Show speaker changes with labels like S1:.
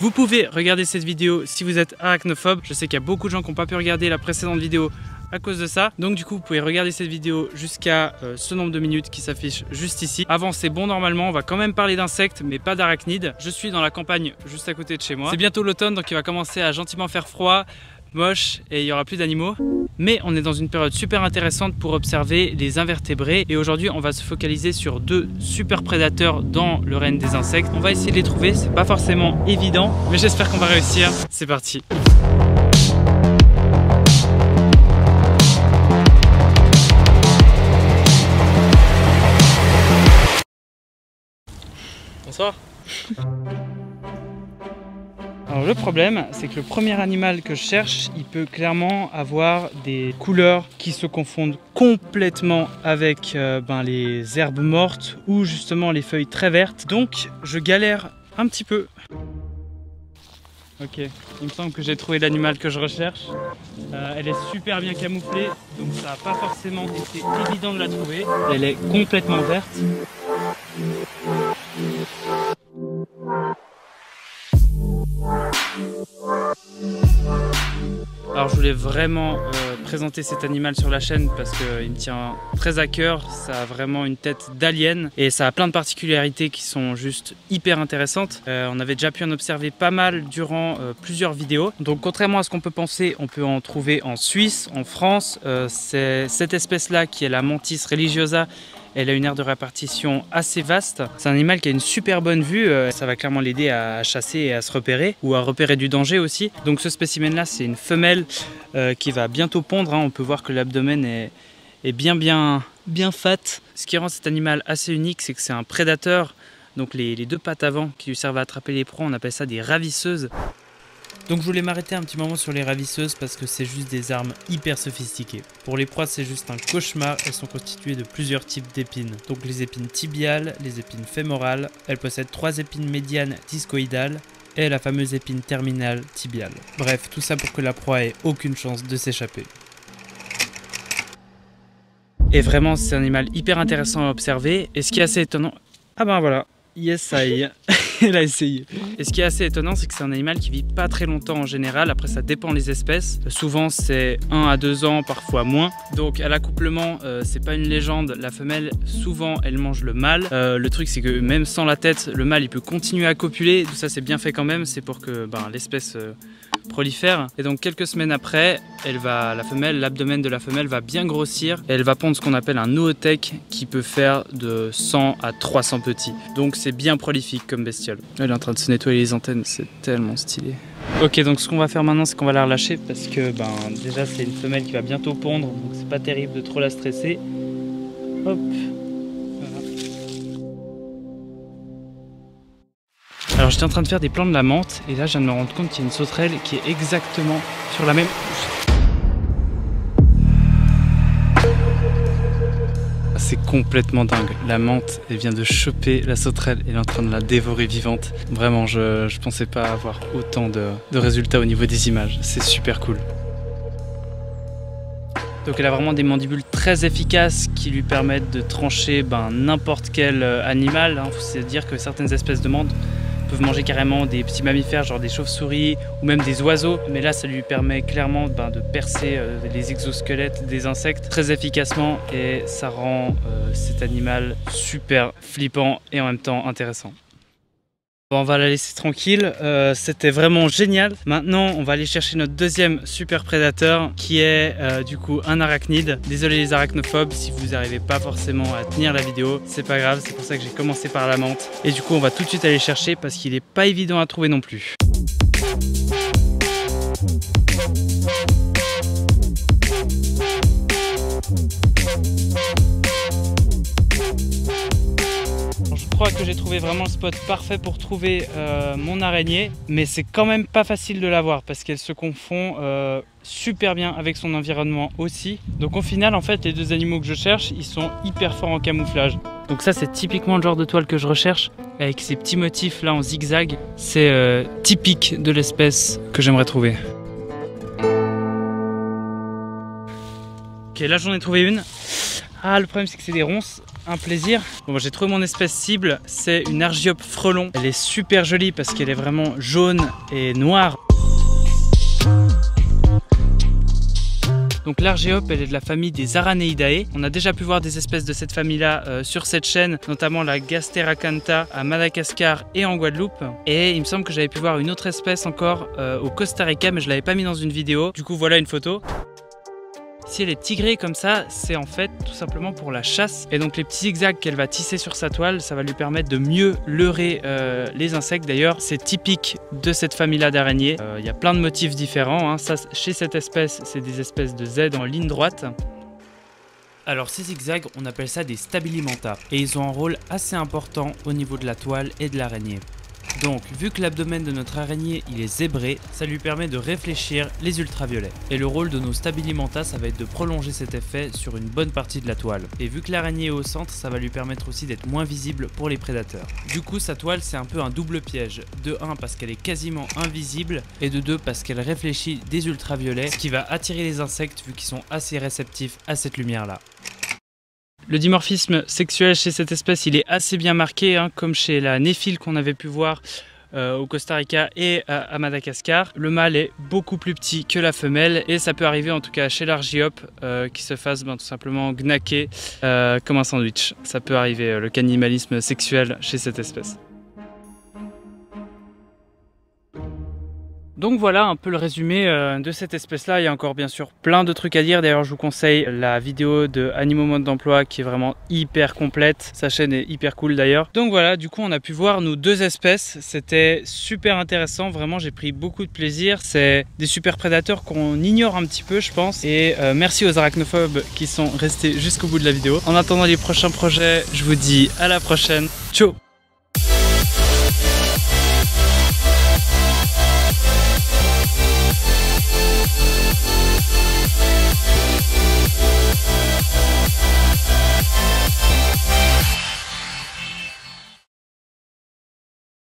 S1: Vous pouvez regarder cette vidéo si vous êtes arachnophobe. Je sais qu'il y a beaucoup de gens qui n'ont pas pu regarder la précédente vidéo à cause de ça. Donc du coup, vous pouvez regarder cette vidéo jusqu'à ce nombre de minutes qui s'affiche juste ici. Avant, c'est bon normalement. On va quand même parler d'insectes, mais pas d'arachnides. Je suis dans la campagne juste à côté de chez moi. C'est bientôt l'automne, donc il va commencer à gentiment faire froid, moche, et il n'y aura plus d'animaux. Mais on est dans une période super intéressante pour observer les invertébrés. Et aujourd'hui, on va se focaliser sur deux super prédateurs dans le règne des insectes. On va essayer de les trouver. C'est pas forcément évident, mais j'espère qu'on va réussir. C'est parti. Bonsoir. Alors le problème, c'est que le premier animal que je cherche, il peut clairement avoir des couleurs qui se confondent complètement avec les herbes mortes ou justement les feuilles très vertes. Donc je galère un petit peu. Ok, il me semble que j'ai trouvé l'animal que je recherche. Elle est super bien camouflée, donc ça n'a pas forcément été évident de la trouver. Elle est complètement verte. Alors je voulais vraiment présenter cet animal sur la chaîne parce qu'il me tient très à cœur. Ça a vraiment une tête d'alien et ça a plein de particularités qui sont juste hyper intéressantes. On avait déjà pu en observer pas mal durant plusieurs vidéos. Donc contrairement à ce qu'on peut penser, on peut en trouver en Suisse, en France. C'est cette espèce-là qui est la Mantis religiosa. Elle a une aire de répartition assez vaste. C'est un animal qui a une super bonne vue. Ça va clairement l'aider à chasser et à se repérer ou à repérer du danger aussi. Donc ce spécimen là, c'est une femelle qui va bientôt pondre. On peut voir que l'abdomen est bien fat. Ce qui rend cet animal assez unique, c'est que c'est un prédateur. Donc les deux pattes avant qui lui servent à attraper les proies, on appelle ça des ravisseuses. Donc je voulais m'arrêter un petit moment sur les ravisseuses parce que c'est juste des armes hyper sophistiquées. Pour les proies, c'est juste un cauchemar. Elles sont constituées de plusieurs types d'épines. Donc les épines tibiales, les épines fémorales. Elles possèdent 3 épines médianes discoïdales et la fameuse épine terminale tibiale. Bref, tout ça pour que la proie ait aucune chance de s'échapper. Et vraiment, c'est un animal hyper intéressant à observer. Et ce qui est assez étonnant... Ah ben voilà, yes, ça y est. Elle a essayé. Et ce qui est assez étonnant, c'est que c'est un animal qui vit pas très longtemps en général. Après, ça dépend des espèces. Souvent, c'est 1 à 2 ans, parfois moins. Donc, à l'accouplement, c'est pas une légende. La femelle, souvent, elle mange le mâle. Le truc, c'est que même sans la tête, le mâle, il peut continuer à copuler. Tout ça, c'est bien fait quand même. C'est pour que l'espèce prolifère. Et donc, quelques semaines après, l'abdomen de la femelle va bien grossir. Et elle va pondre ce qu'on appelle un oothèque qui peut faire de 100 à 300 petits. Donc, c'est bien prolifique comme bestiole. Elle est en train de se nettoyer les antennes, c'est tellement stylé. Ok, donc ce qu'on va faire maintenant, c'est qu'on va la relâcher parce que déjà c'est une femelle qui va bientôt pondre, donc c'est pas terrible de trop la stresser. Hop, voilà. Alors j'étais en train de faire des plans de la menthe et là je viens de me rendre compte qu'il y a une sauterelle qui est exactement sur la même... C'est complètement dingue. La menthe, elle vient de choper la sauterelle, elle est en train de la dévorer vivante. Vraiment, je pensais pas avoir autant de résultats au niveau des images. C'est super cool. Donc elle a vraiment des mandibules très efficaces qui lui permettent de trancher n'importe quel animal. Il faut se dire que certaines espèces de menthe peuvent manger carrément des petits mammifères, genre des chauves-souris ou même des oiseaux. Mais là, ça lui permet clairement de percer les exosquelettes des insectes très efficacement et ça rend cet animal super flippant et en même temps intéressant. Bon, on va la laisser tranquille, c'était vraiment génial. Maintenant, on va aller chercher notre deuxième super prédateur qui est du coup un arachnide. Désolé les arachnophobes si vous n'arrivez pas forcément à tenir la vidéo, c'est pas grave, c'est pour ça que j'ai commencé par la menthe. Et du coup, on va tout de suite aller chercher parce qu'il n'est pas évident à trouver non plus. Je crois que j'ai trouvé vraiment le spot parfait pour trouver mon araignée, mais c'est quand même pas facile de la voir parce qu'elle se confond super bien avec son environnement aussi. Donc au final, en fait, les deux animaux que je cherche, ils sont hyper forts en camouflage. Donc ça, c'est typiquement le genre de toile que je recherche avec ces petits motifs là en zigzag. C'est typique de l'espèce que j'aimerais trouver. Ok, là j'en ai trouvé une. Ah, le problème c'est que c'est des ronces. un plaisir. Bon, j'ai trouvé mon espèce cible, c'est une Argiope frelon. Elle est super jolie parce qu'elle est vraiment jaune et noire. Donc l'Argiope, elle est de la famille des Araneidae. On a déjà pu voir des espèces de cette famille-là sur cette chaîne, notamment la Gasteracantha à Madagascar et en Guadeloupe. Et il me semble que j'avais pu voir une autre espèce encore au Costa Rica, mais je ne l'avais pas mis dans une vidéo. Du coup, voilà une photo. Si elle est tigrée comme ça, c'est en fait tout simplement pour la chasse. Et donc les petits zigzags qu'elle va tisser sur sa toile, ça va lui permettre de mieux leurrer les insectes. D'ailleurs, c'est typique de cette famille-là d'araignées. Il y a plein de motifs différents, hein. Ça, chez cette espèce, c'est des espèces de Z en ligne droite. Alors ces zigzags, on appelle ça des stabilimenta. Et ils ont un rôle assez important au niveau de la toile et de l'araignée. Donc, vu que l'abdomen de notre araignée il est zébré, ça lui permet de réfléchir les ultraviolets. Et le rôle de nos stabilimenta, ça va être de prolonger cet effet sur une bonne partie de la toile. Et vu que l'araignée est au centre, ça va lui permettre aussi d'être moins visible pour les prédateurs. Du coup, sa toile, c'est un peu un double piège. De 1, parce qu'elle est quasiment invisible, et de 2, parce qu'elle réfléchit des ultraviolets, ce qui va attirer les insectes vu qu'ils sont assez réceptifs à cette lumière-là. Le dimorphisme sexuel chez cette espèce, il est assez bien marqué, hein, comme chez la néphile qu'on avait pu voir au Costa Rica et à Madagascar. Le mâle est beaucoup plus petit que la femelle et ça peut arriver en tout cas chez l'Argiope qui se fasse tout simplement gnaquer comme un sandwich. Ça peut arriver, le cannibalisme sexuel chez cette espèce. Donc voilà un peu le résumé de cette espèce-là. Il y a encore bien sûr plein de trucs à dire. D'ailleurs, je vous conseille la vidéo de Animaux Mode d'Emploi qui est vraiment hyper complète. Sa chaîne est hyper cool d'ailleurs. Donc voilà, du coup, on a pu voir nos deux espèces. C'était super intéressant. Vraiment, j'ai pris beaucoup de plaisir. C'est des super prédateurs qu'on ignore un petit peu, je pense. Et merci aux arachnophobes qui sont restés jusqu'au bout de la vidéo. En attendant les prochains projets, je vous dis à la prochaine. Ciao!